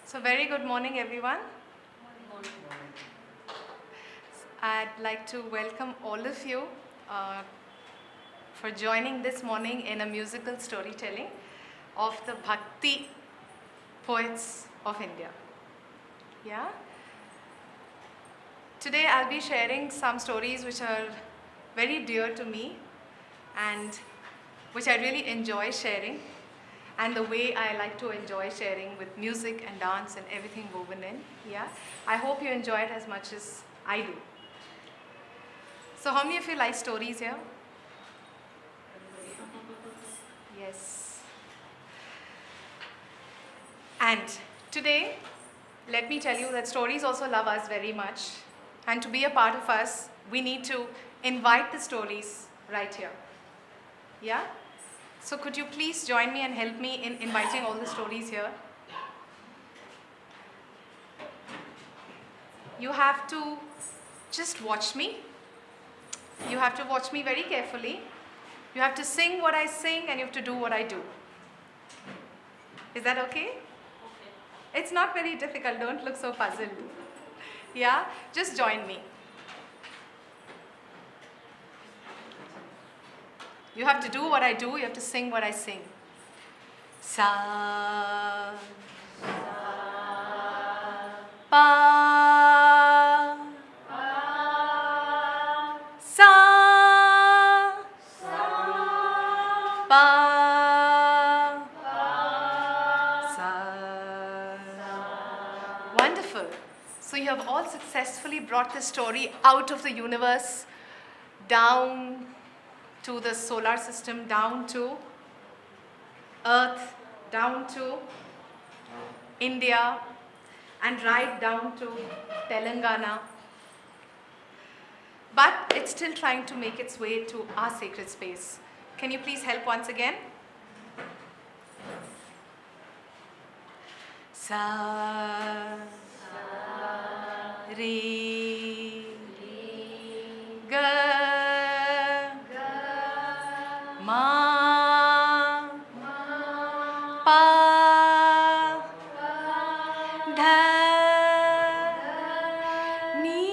So very good morning everyone. I'd like to welcome all of you uh, for joining this morning in a musical storytelling of the Bhakti poets of India. Yeah? Today I'll be sharing some stories which are very dear to me and which I really enjoy sharing, and the way I like to enjoy sharing with music and dance and everything woven in. Yeah? I hope you enjoy it as much as I do. So how many of you like stories here? Yes. And today, let me tell you that stories also love us very much. And to be a part of us, we need to invite the stories right here. Yeah? So could you please join me and help me in inviting all the stories here? You have to just watch me. You have to watch me very carefully. You have to sing what I sing and you have to do what I do. Is that okay? It's not very difficult, don't look so puzzled. Yeah? Just join me. You have to do what I do, you have to sing what I sing. Sa, pa, sa, pa, sa. Wonderful. So you have all successfully brought this story out of the universe, down to the solar system, down to Earth, down to India, and right down to Telangana. But it's still trying to make its way to our sacred space. Can you please help once again? Sa, re, ga, ma, pa, dha, ni,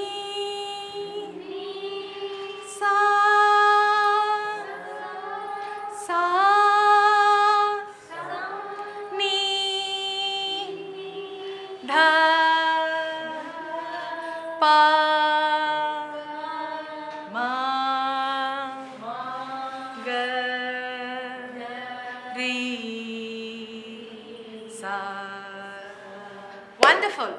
sa, ni, dha, pa, ma, ga, re, sa. Wonderful.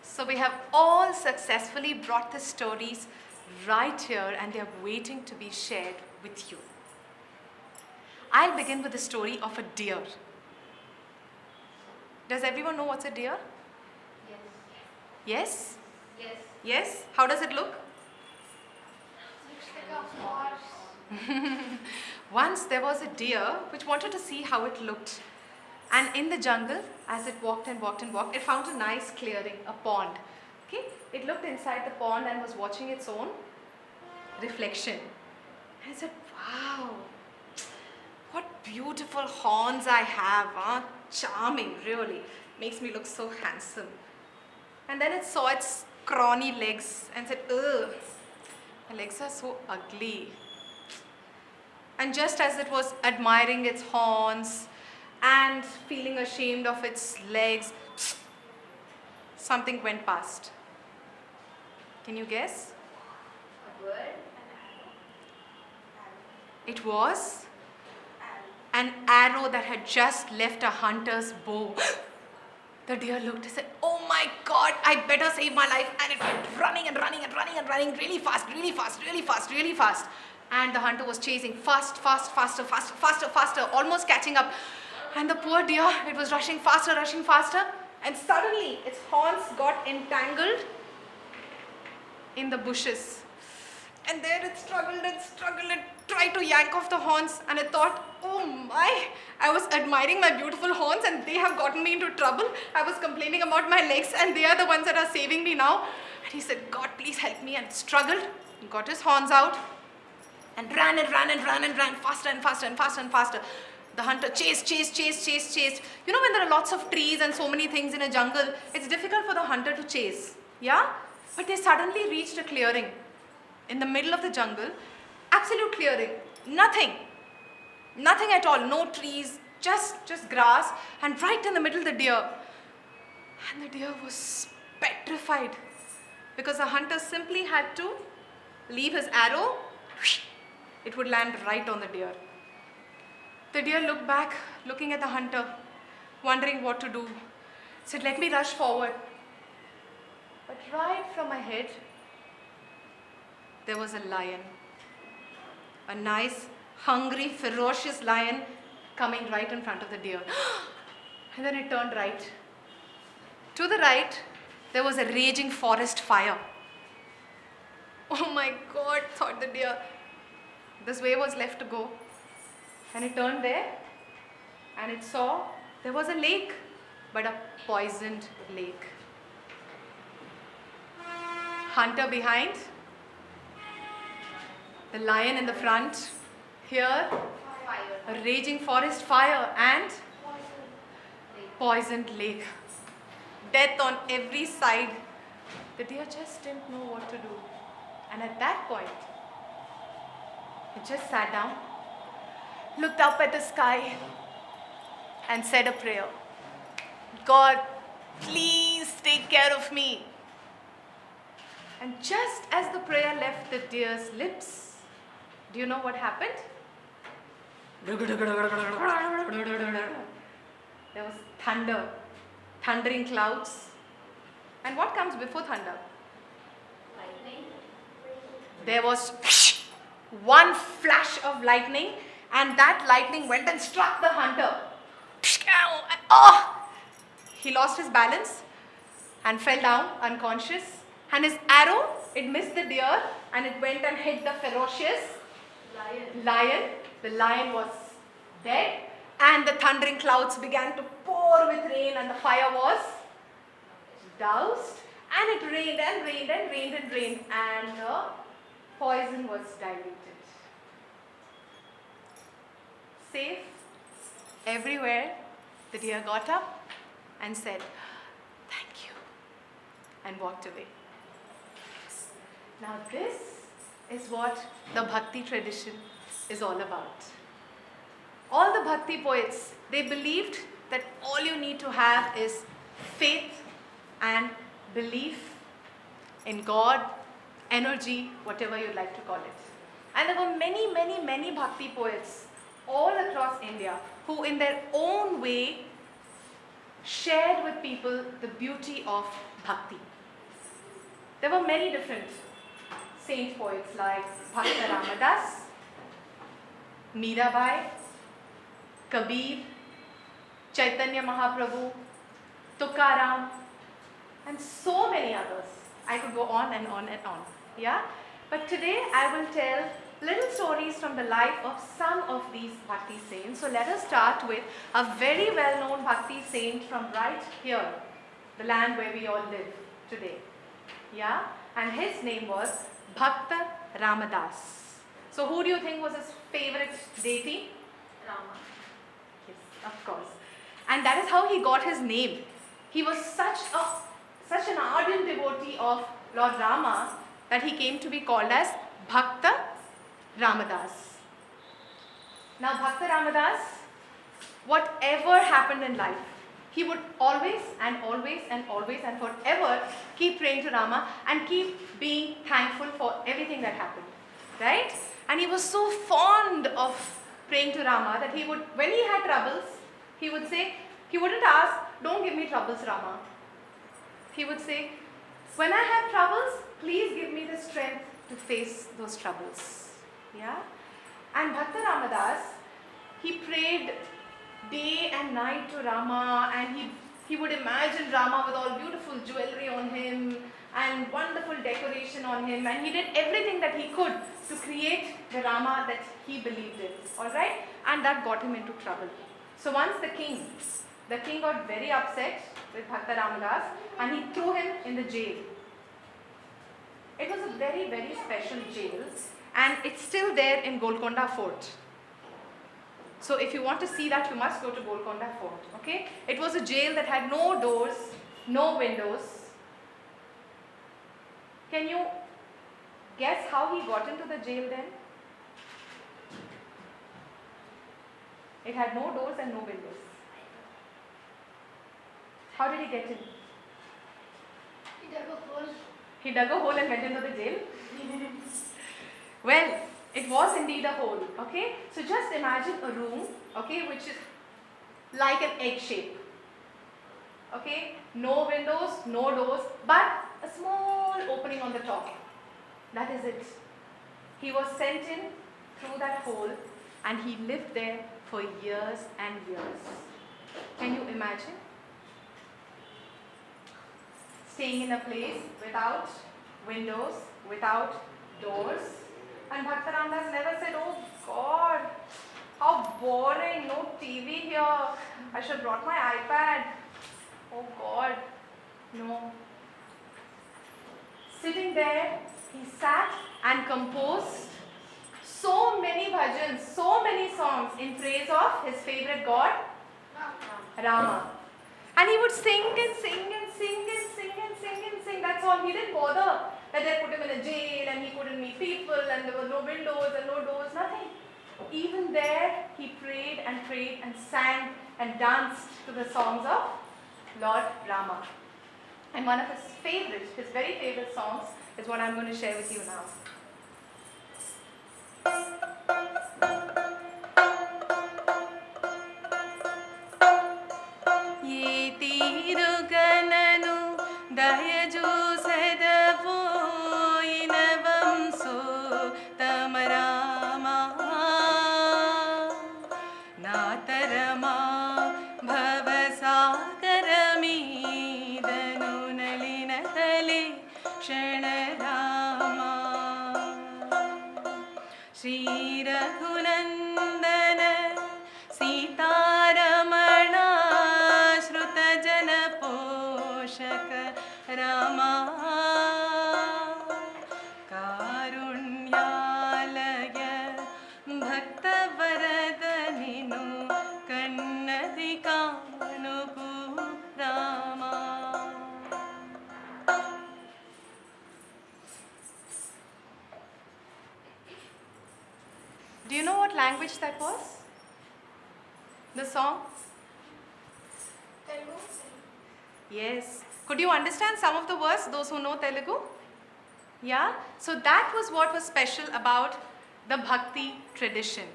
So we have all successfully brought the stories right here and they are waiting to be shared with you. I'll begin with the story of a deer. Does everyone know what's a deer? Yes? Yes. Yes? How does it look? Looks like a horse. Once there was a deer which wanted to see how it looked. And in the jungle, as it walked and walked and walked, it found a nice clearing, a pond. Okay? It looked inside the pond and was watching its own reflection. And it said, wow, what beautiful horns I have. Huh? Charming, really. Makes me look so handsome. And then it saw its scrawny legs and said, ugh, my legs are so ugly. And just as it was admiring its horns and feeling ashamed of its legs, something went past. Can you guess? A bird. It was an arrow that had just left a hunter's bow. The deer looked and said, oh my God, I better save my life. And it went running and running and running and running really fast, really fast, really fast, really fast. And the hunter was chasing faster, almost catching up. And the poor deer, it was rushing faster. And suddenly its horns got entangled in the bushes. And there it struggled and tried to yank off the horns. And it thought, oh my, I was admiring my beautiful horns and they have gotten me into trouble. I was complaining about my legs and they are the ones that are saving me now. And he said, God, please help me. And struggled, got his horns out and ran faster and faster. The hunter chased. You know, when there are lots of trees and so many things in a jungle, it's difficult for the hunter to chase. Yeah? But they suddenly reached a clearing in the middle of the jungle. Absolute clearing. Nothing. Nothing at all. No trees. Just grass. And right in the middle, the deer. And the deer was petrified. Because the hunter simply had to leave his arrow. It would land right on the deer. The deer looked back, looking at the hunter, wondering what to do. Said, let me rush forward. But right from my head, there was a lion. A nice, hungry, ferocious lion coming right in front of the deer. And then it turned right. To the right, there was a raging forest fire. Oh my God, thought the deer. This way was left to go. And it turned there and it saw there was a lake, but a poisoned lake. Hunter behind, the lion in the front, here a raging forest fire and poisoned lake. Death on every side. The deer just didn't know what to do. And at that point, it just sat down, looked up at the sky and said a prayer. God, please take care of me. And just as the prayer left the deer's lips, do you know what happened? There was thunder, thundering clouds. And what comes before thunder? Lightning. There was one flash of lightning, and that lightning went and struck the hunter. Oh! He lost his balance and fell down unconscious. And his arrow, it missed the deer and it went and hit the ferocious lion. The lion was dead, and the thundering clouds began to pour with rain, and the fire was doused, and it rained and rained and rained and rained, and the poison was diluted. Safe everywhere, the deer got up and said, "Thank you," and walked away. Now this is what the Bhakti tradition is all about. All the Bhakti poets, they believed that all you need to have is faith and belief in God, energy, whatever you'd like to call it. And there were many Bhakti poets all across India who in their own way shared with people the beauty of Bhakti. There were many different saint poets like Bhakti Ramadas, Meera, Kabir, Chaitanya Mahaprabhu, Tukkaram, and so many others. I could go on and on and on. Yeah? But today I will tell little stories from the life of some of these Bhakti saints. So let us start with a very well-known Bhakti saint from right here, the land where we all live today. Yeah? And his name was Bhakti Ramadas. So who do you think was his favorite deity? Rama. Yes, of course. And that is how he got his name. He was such an ardent devotee of Lord Rama that he came to be called as Bhakti Ramadas. Now Bhakti Ramadas, whatever happened in life, he would always and forever keep praying to Rama and keep being thankful for everything that happened. Right? And he was so fond of praying to Rama that he would, when he had troubles, he would say, he wouldn't ask, "Don't give me troubles, Rama." He would say, "When I have troubles, please give me the strength to face those troubles." Yeah? And Bhakti Ramadas, he prayed day and night to Rama, and he would imagine Rama with all beautiful jewelry on him and wonderful decoration on him, and he did everything that he could to create the Rama that he believed in. Alright? And that got him into trouble. So once the king got very upset with Bhakti Ramadas and he threw him in the jail. It was a very special jail, and it's still there in Golconda Fort. So if you want to see that, you must go to Golconda Fort. Okay? It was a jail that had no doors, no windows. Can you guess how he got into the jail then? It had no doors and no windows. How did he get in? He dug a hole. He dug a hole and went into the jail? Well, it was indeed a hole, okay? So just imagine a room, okay, which is like an egg shape, okay? No windows, no doors, but a small opening on the top. That is it. He was sent in through that hole and he lived there for years and years. Can you imagine? Staying in a place without windows, without doors. And Bhakti has never said, oh God, how boring, no TV here. I should have brought my iPad. Oh God, no. Sitting there, he sat and composed so many bhajans, so many songs in praise of his favorite god, Rama. And he would sing and sing and sing and sing and sing and sing. That's all. He didn't bother that they put him in a jail and he couldn't meet people and there were no windows and no doors, nothing. Even there, he prayed and sang and danced to the songs of Lord Rama. And one of his very favorite songs is what I'm going to share with you now. Ye tirugananu dayajusadavu inavamso tamarama natarama bhavasakarami nalinakale kshanarama Shri Raghunandana Sitaramana Shrutajana Poshaka Rama Karunyalaya Bhakta Varadaninu Kannadikanuku Rama. Do you know what language that was? The song? Telugu. Yes. Could you understand some of the words, those who know Telugu? Yeah? So that was what was special about the Bhakti tradition.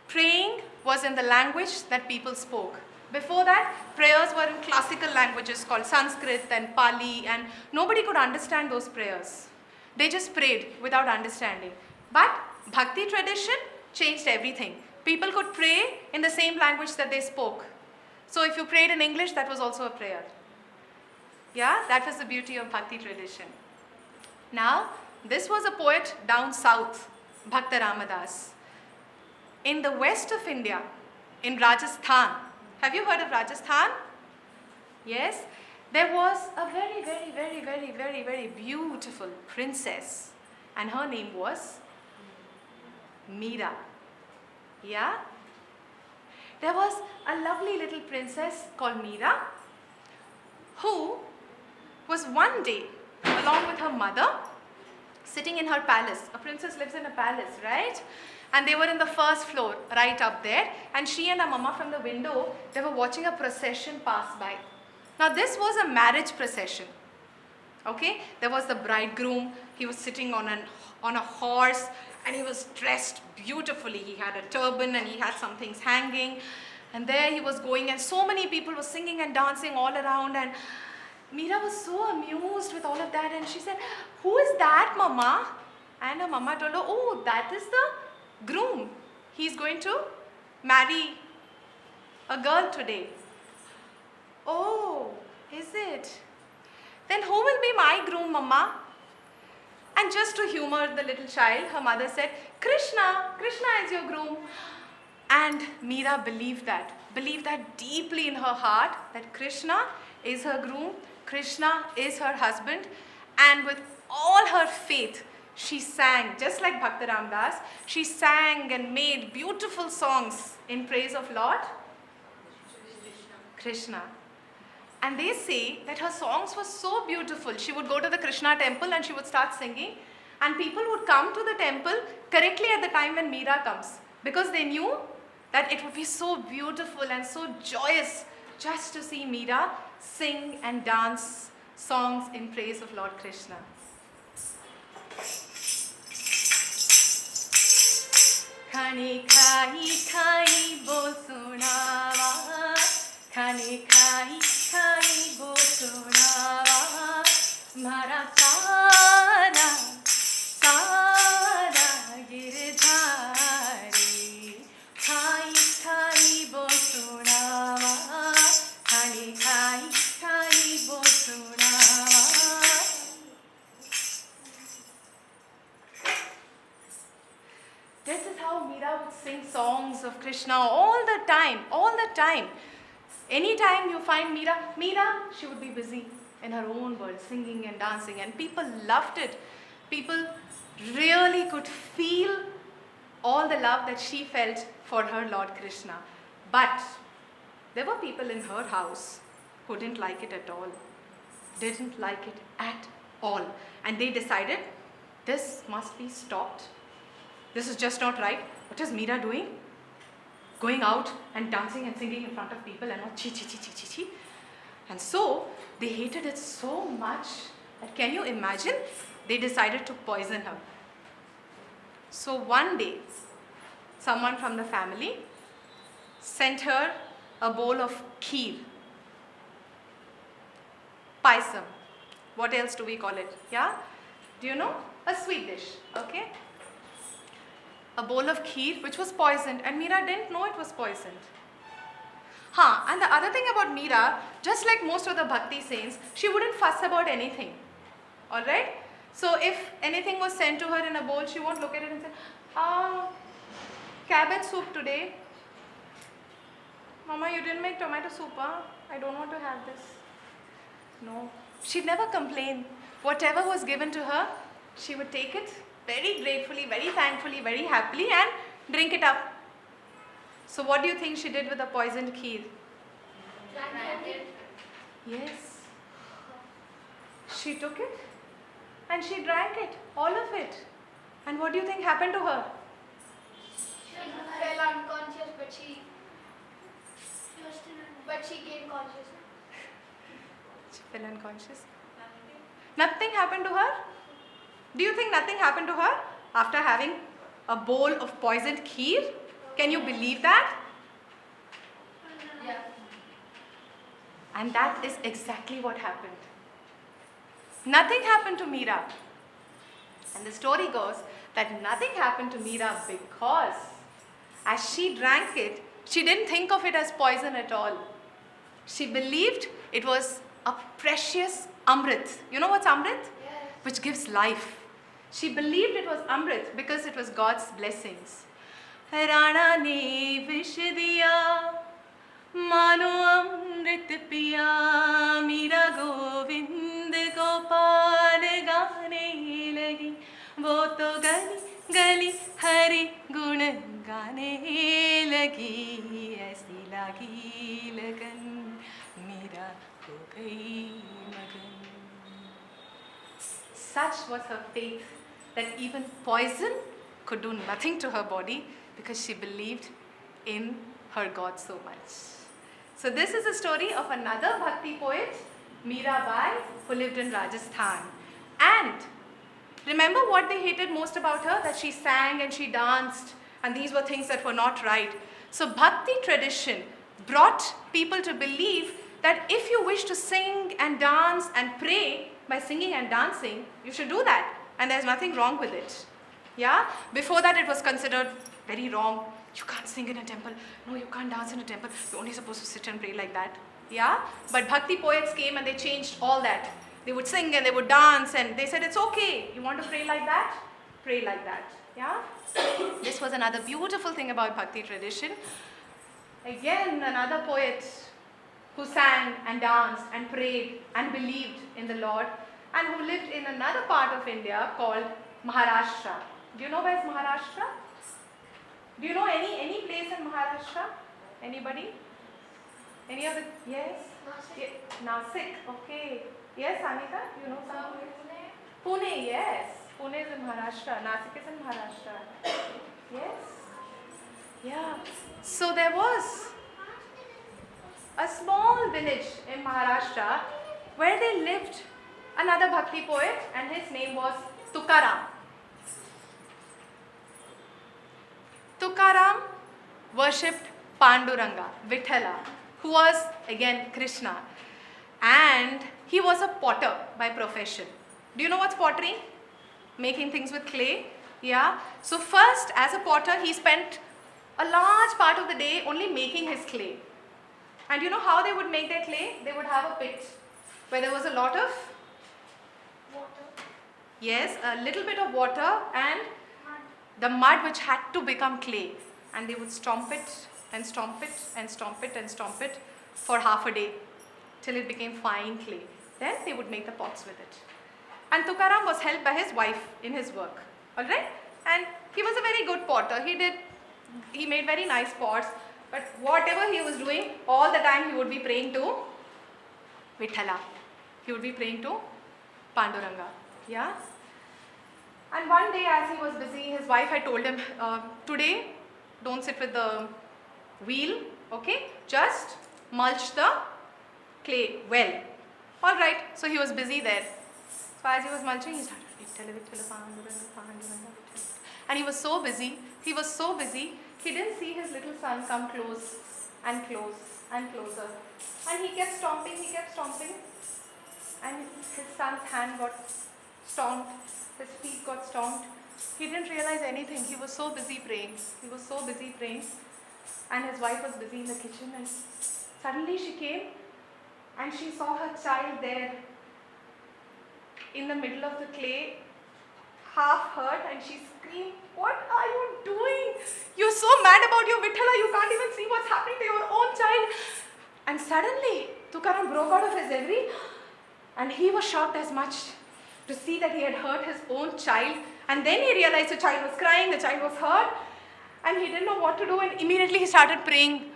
Praying was in the language that people spoke. Before that, prayers were in classical languages called Sanskrit and Pali, and nobody could understand those prayers. They just prayed without understanding. But Bhakti tradition changed everything. People could pray in the same language that they spoke. So if you prayed in English, that was also a prayer. Yeah, that was the beauty of Bhakti tradition. Now, this was a poet down south, Bhakta Ramadas. In the west of India, in Rajasthan, have you heard of Rajasthan? Yes? There was a very, very, very, very, very, very beautiful princess, and her name was Meera. Yeah? There was a lovely little princess called Meera who was one day, along with her mother, sitting in her palace. A princess lives in a palace, right? And they were in the first floor, right up there. And she and her mama from the window, they were watching a procession pass by. Now this was a marriage procession. Okay? There was the bridegroom. He was sitting on a horse and he was dressed beautifully. He had a turban and he had some things hanging. And there he was going and so many people were singing and dancing all around. And Meera was so amused with all of that and she said, "Who is that, Mama?" And her mama told her, "Oh, that is the groom. He's going to marry a girl today." "Oh, is it? Then who will be my groom, Mama?" And just to humor the little child, her mother said, "Krishna, Krishna is your groom." And Meera believed that deeply in her heart, that Krishna is her groom, Krishna is her husband, and with all her faith, she sang, just like Bhakti Ramdas, she sang and made beautiful songs in praise of Lord Krishna. And they say that her songs were so beautiful. She would go to the Krishna temple and she would start singing. And people would come to the temple correctly at the time when Meera comes. Because they knew that it would be so beautiful and so joyous just to see Meera sing and dance songs in praise of Lord Krishna. Khani khai khai bol sunawa, khani khai khai bol sunawa, mara chara sara girdhari, khai khai bol sunawa, khani khai khai bol sunawa. This is how Meera would sing songs of Krishna all the time, all the time. Anytime you find Meera, she would be busy in her own world, singing and dancing, and people loved it. People really could feel all the love that she felt for her Lord Krishna. But there were people in her house who didn't like it at all. Didn't like it at all. And they decided, this must be stopped. This is just not right. What is Meera doing? Going out and dancing and singing in front of people and all chi chi chi chi chi chi. And so they hated it so much that, can you imagine? They decided to poison her. So one day, someone from the family sent her a bowl of kheer. Paisam. What else do we call it? Yeah? Do you know? A sweet dish. Okay? A bowl of kheer which was poisoned, and Meera didn't know it was poisoned. And the other thing about Meera, just like most of the Bhakti saints, she wouldn't fuss about anything. Alright? So if anything was sent to her in a bowl, she won't look at it and say, cabbage soup today. Mama, you didn't make tomato soup, huh? I don't want to have this. No. She'd never complain. Whatever was given to her, she would take it very gratefully, very thankfully, very happily and drink it up. So what do you think she did with the poisoned kheer? Drank it. Yes. She took it and she drank it, all of it. And what do you think happened to her? She fell unconscious, but she gained consciousness. She fell unconscious. Nothing happened to her? Do you think nothing happened to her after having a bowl of poisoned kheer? Can you believe that? Yeah. And that is exactly what happened. Nothing happened to Meera. And the story goes that nothing happened to Meera because as she drank it, she didn't think of it as poison at all. She believed it was a precious amrit. You know what's amrit? Yes. Which gives life. She believed it was amrit because it was God's blessings. Rana ne vish diya, mano amrit piya, Meera Govind Gopal gaane lagi, wo to gali gali hari gun gaane lagi, aisi lagi lagan, Meera ho gayi magan. Such was her faith that even poison could do nothing to her body because she believed in her God so much. So this is a story of another Bhakti poet, Meera Bai, who lived in Rajasthan. And remember what they hated most about her? That she sang and she danced, and these were things that were not right. So Bhakti tradition brought people to believe that if you wish to sing and dance and pray by singing and dancing, you should do that. And there's nothing wrong with it. Yeah? Before that, it was considered very wrong. You can't sing in a temple. No, you can't dance in a temple. You're only supposed to sit and pray like that. Yeah? But Bhakti poets came and they changed all that. They would sing and they would dance and they said, it's okay. You want to pray like that? Pray like that. Yeah? This was another beautiful thing about Bhakti tradition. Again, another poet who sang and danced and prayed and believed in the Lord and who lived in another part of India called Maharashtra. Do you know where is Maharashtra? Do you know any place in Maharashtra? Anybody? Any of the, yes? Nasik, okay. Yes, Anika, you know some place? Pune, yes. Pune is in Maharashtra. Nasik is in Maharashtra. Yes? Yeah. So there was a small village in Maharashtra where they lived another Bhakti poet, and his name was Tukkaram. Tukkaram worshipped Panduranga, Vithala, who was again Krishna, and he was a potter by profession. Do you know what's pottery? Making things with clay. Yeah. So first, as a potter, he spent a large part of the day only making his clay. And you know how they would make their clay? They would have a pit where there was a lot of Water. yes, a little bit of water and the mud which had to become clay, and they would stomp it and stomp it and stomp it and stomp it for half a day till it became fine clay. Then they would make the pots with it. And Tukkaram was helped by his wife in his work. Alright? And he was a very good potter. He made very nice pots, but whatever he was doing, all the time he would be praying to Vithala. He would be praying to Panduranga. Yeah? And one day as he was busy, his wife had told him, today don't sit with the wheel, okay? Just mulch the clay well. Alright, so he was busy there. So as he was mulching, he started, Vithala, Vithala, Panduranga, Panduranga, Vithala. And he was so busy, he didn't see his little son come close and close and closer. And he kept stomping, and his son's hand got stomped, his feet got stomped. He didn't realize anything. He was so busy praying. And his wife was busy in the kitchen, and suddenly she came and she saw her child there in the middle of the clay, half hurt, and she screamed, "What are you doing? You're so mad about your Vithala, you can't even see what's happening to your own child." And suddenly Tukkaram broke out of his reverie, and he was shocked as much to see that he had hurt his own child. And then he realized the child was crying, the child was hurt, and he didn't know what to do, and immediately he started praying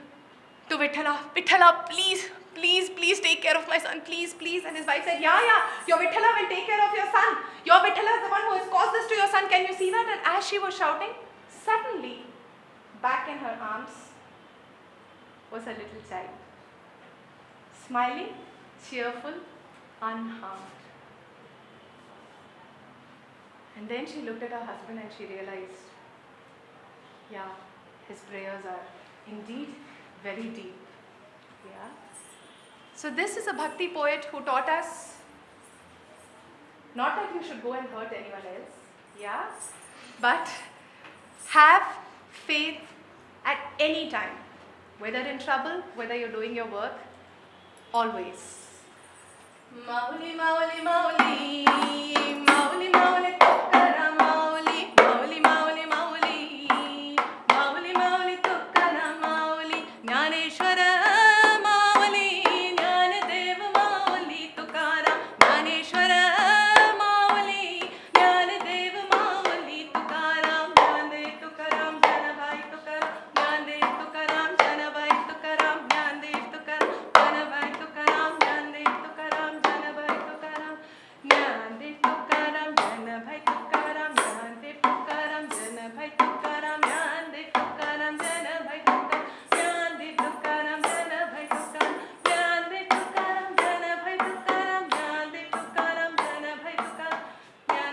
to Vithala, "Vithala, please, please, please take care of my son, please, please." And his wife said, yeah, your Vithala will take care of your son. Your Vithala is the one who has caused this to your son. Can you see that? And as she was shouting, suddenly, back in her arms was a little child, smiling, cheerful, unharmed. And then she looked at her husband and she realized, yeah, his prayers are indeed very deep. Yeah. So this is a Bhakti poet who taught us not that you should go and hurt anyone else, yeah, but have faith at any time, whether in trouble, whether you're doing your work, always. Mauli, mauli, mauli, mauli, mauli, Tukkaram, mauli, mauli, mauli, mauli, mauli, mauli, Tukkaram, mauli, Jnaneshwara, mauli, Jnanadeva, mauli, Tukkaram, Jnaneshwara, mauli, Jnanadeva, mauli, Tukkaram, Jnandev, Tukkaram, Janabhai, Tukkaram, Jnandev, Tukkaram, Janabhai, Tukkaram, Jnandev, Tukkaram, Janabhai, Tukkaram, Jnandev, Tukkaram, Janabhai, Tukkaram, Jnandev, Tukkaram, Janabhai, Tukkaram, Jnandev, Tukkaram, Janabhai, Tukkaram, Jnandev, Tukkaram, Janabhai, Tukkaram, Jnandev, Tukkaram, Janabhai, Tukkaram, Jnandev, Tukkaram, Janabhai, Tukkaram, Jnandev, Tukkaram, Janabhai, Tukkaram, Jnandev, Tukkaram, Janabhai, Tukkaram, Jnandev,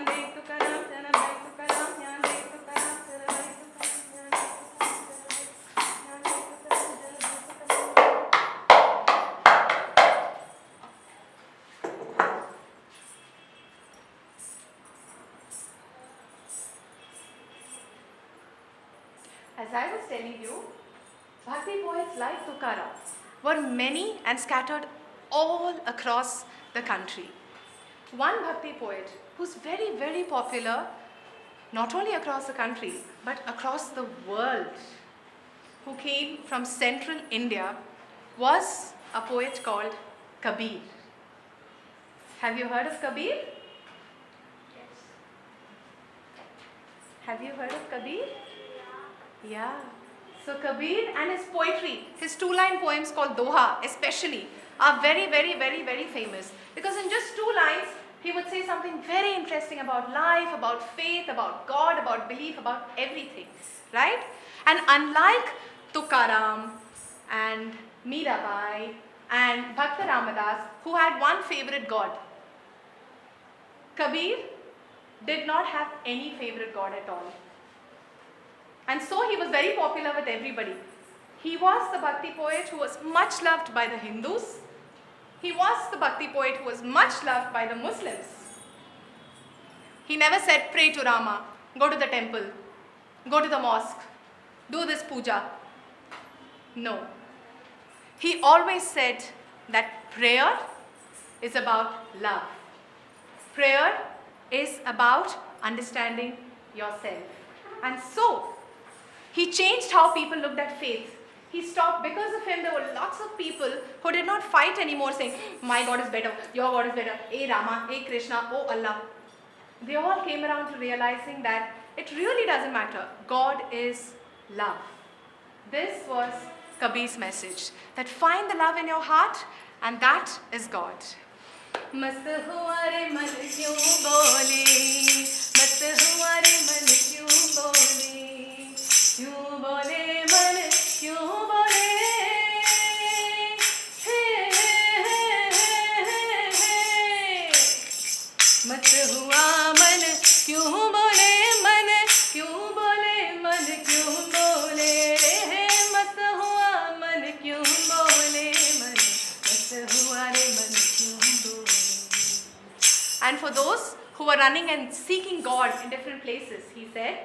Tukkaram, Janabhai, As I was telling you, Bhakti poets like Tukkaram were many and scattered all across the country. One Bhakti poet who's very, very popular, not only across the country, but across the world, who came from central India, was a poet called Kabir. Have you heard of Kabir? Yes. Have you heard of Kabir? Yeah. So Kabir and his poetry, his two-line poems called Doha especially, are very, very, very, very famous. Because in just 2 lines, he would say something very interesting about life, about faith, about God, about belief, about everything. Right? And unlike Tukkaram and Meera and Bhakti Ramadas, who had one favorite God, Kabir did not have any favorite God at all. And so he was very popular with everybody. He was the Bhakti poet who was much loved by the Hindus. He was the Bhakti poet who was much loved by the Muslims. He never said, pray to Rama, go to the temple, go to the mosque, do this puja. No. He always said that prayer is about love. Prayer is about understanding yourself. And so, he changed how people looked at faith. He stopped, because of him, there were lots of people who did not fight anymore saying, my God is better, your God is better, hey Rama, hey Krishna, oh Allah. They all came around to realizing that it really doesn't matter. God is love. This was Kabir's message, that find the love in your heart, and that is God. मस्त हुआ रे मन क्यों बोले, मस्त हुआ रे मन क्यों बोले मन क्यों बोले, हे मस्त हुआ मन क्यों बोले, मन क्यों बोले, मन क्यों बोले रे, मस्त हुआ मन क्यों बोले, मन मस्त हुआ रे मन क्यों बोले. And for those who were running and seeking God in different places, he said,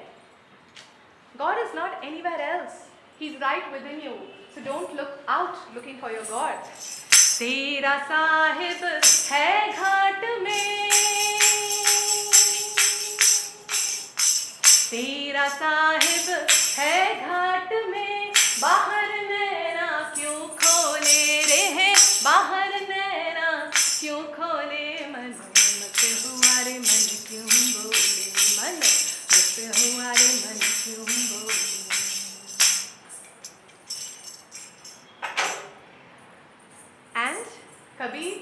God is not anywhere else. He's right within you. So don't look out looking for your God. तेरा साहिब है घाट में, तेरा साहिब है घाट में, बाहर नैना क्यों खोले रे है, बाहर नैना क्यों खोले, मन मत हुआ रे मन क्यों बोले, मन मत हुआ रे मन क्यों बोले. And Kabir,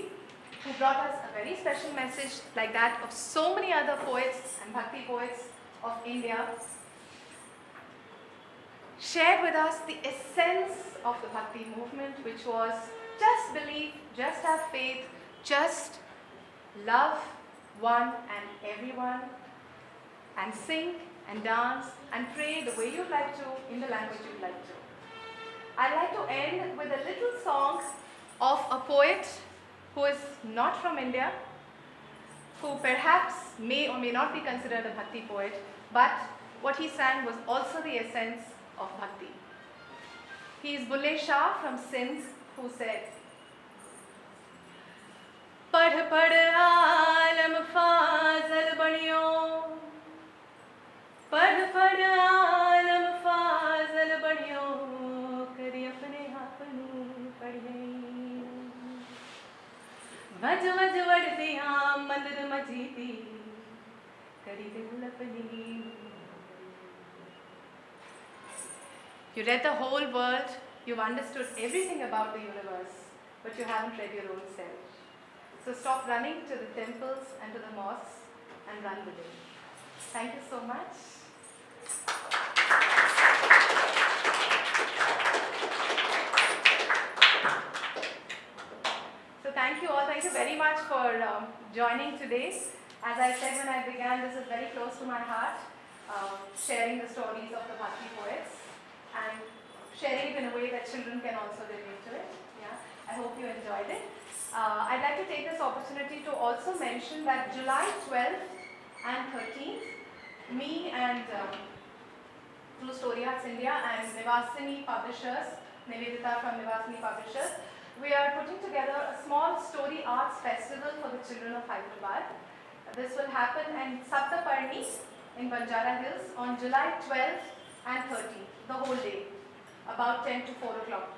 who brought us a very special message like that of so many other poets and Bhakti poets of India, shared with us the essence of the Bhakti movement, which was just believe, just have faith, just love one and everyone, and sing and dance and pray the way you'd like to, in the language you'd like to. I'd like to end with a little song of a poet who is not from India, who perhaps may or may not be considered a Bhakti poet, but what he sang was also the essence of Bhakti. He is Bulle Shah from Sindh, who said, पढ़ पढ़ आलम फाजल बनियो, पढ़ पढ़ आलम फाजल बनियो, करी अपने आपनू पढ़े, वज वज वड़दियां मंदर मजीदी, करी दिल अपनी. You read the whole world, you've understood everything about the universe, but you haven't read your own self. So stop running to the temples and to the mosques and run with it. Thank you so much. So thank you all. Thank you very much for joining today. As I said when I began, this is very close to my heart, sharing the stories of the Bhakti poets and sharing it in a way that children can also relate to it. Yeah, I hope you enjoyed it. I'd like to take this opportunity to also mention that July 12th and 13th, me and True Story Arts India and Nivasini Publishers, Nivedita from Nivasini Publishers, we are putting together a small story arts festival for the children of Hyderabad. This will happen in Saptaparni in Banjara Hills on July 12th and 13th, the whole day, about 10 to 4 o'clock.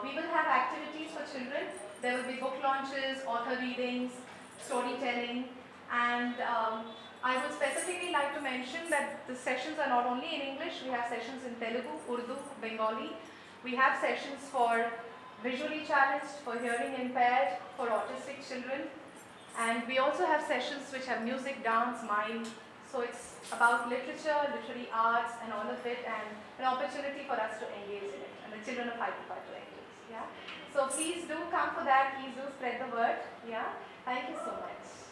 We will have activities for children. There will be book launches, author readings, storytelling, and I would specifically like to mention that the sessions are not only in English, we have sessions in Telugu, Urdu, Bengali. We have sessions for visually challenged, for hearing impaired, for autistic children. And we also have sessions which have music, dance, mime. So it's about literature, literary arts and all of it, and an opportunity for us to engage in it, and the children of 5 to 5 to engage. Yeah. So please do come for that, please do spread the word. Yeah. Thank you so much.